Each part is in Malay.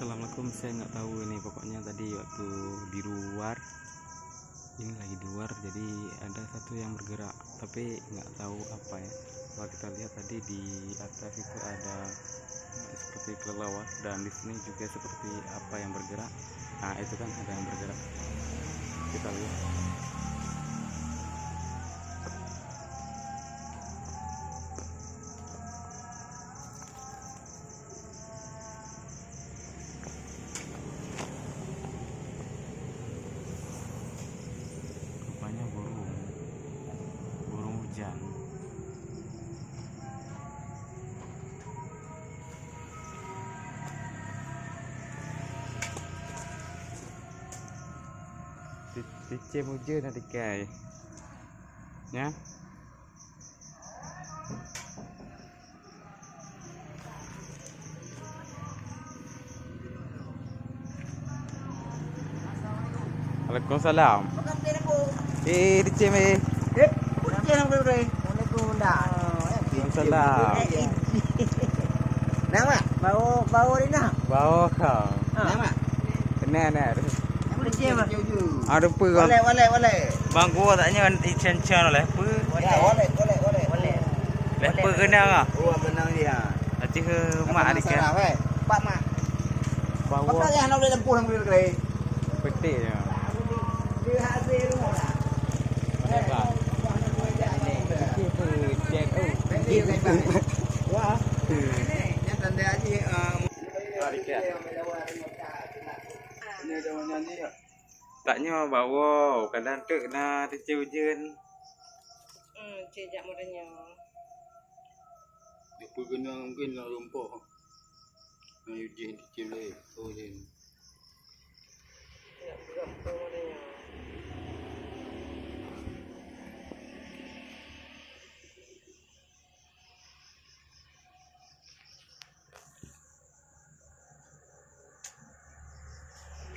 Assalamualaikum, saya nggak tahu ini, pokoknya tadi waktu di luar, ini lagi di luar, jadi ada satu yang bergerak tapi nggak tahu apa ya. Kalau kita lihat tadi di atas itu ada seperti kelelawar, dan di sini juga seperti apa yang bergerak. Nah itu kan ada yang bergerak, kita lihat. Rupanya burung hujan. Cicim hujan nanti guys ya. Waalaikumsalam. Cicim Waalaikumsalam. Nama bau Rina. Bau kau. Nama. Benar. Ada Ada apa kau? Boleh. Bang gua taknya chen oleh apa? Ya, boleh. Lepa kena ah. Oh, benang dia. Aci ke mak adik kan. Pak mak. Bawa Apa yang nak boleh lempuh nang boleh kere. petik je. Dia hasil rumah lah. Apa? Wah. Yang tanda aja Adik kan. Taknya bawa kadang tu kena terceh hujan. Cejak modanya. Dia pun kena mungkin nak rumpah. Nak hujan kecil lagi. Oh je. Tidak berapa modanya.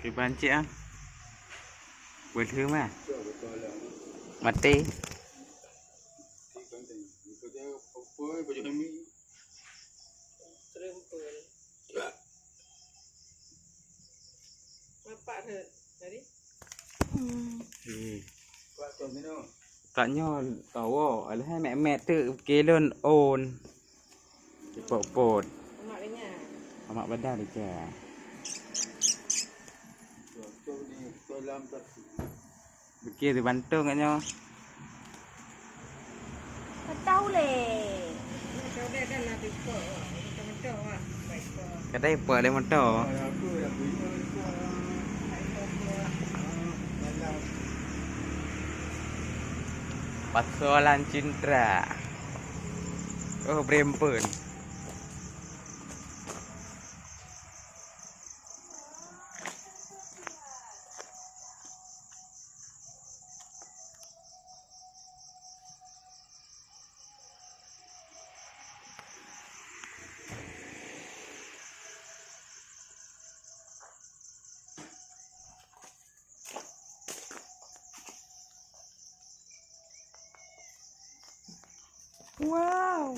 Cái ban chị ăn. Buổi thứ mà. Mati. Terumpul. Bapak tu tadi. Taknya tahu, alah mek tu kelon on. Pot. Maknanya. Amak badan dia. Bekir di Bantung katnya. Kau tahu leh. Kau dah kan nak tikok. Macam ah. Kadai apa le motor. Persoalan cinta. Oh, berempun. Wow.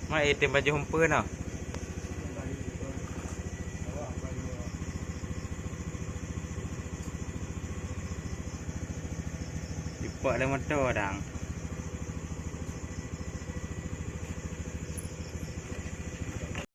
Mai item baju hempun tau. Cepat le motor dang.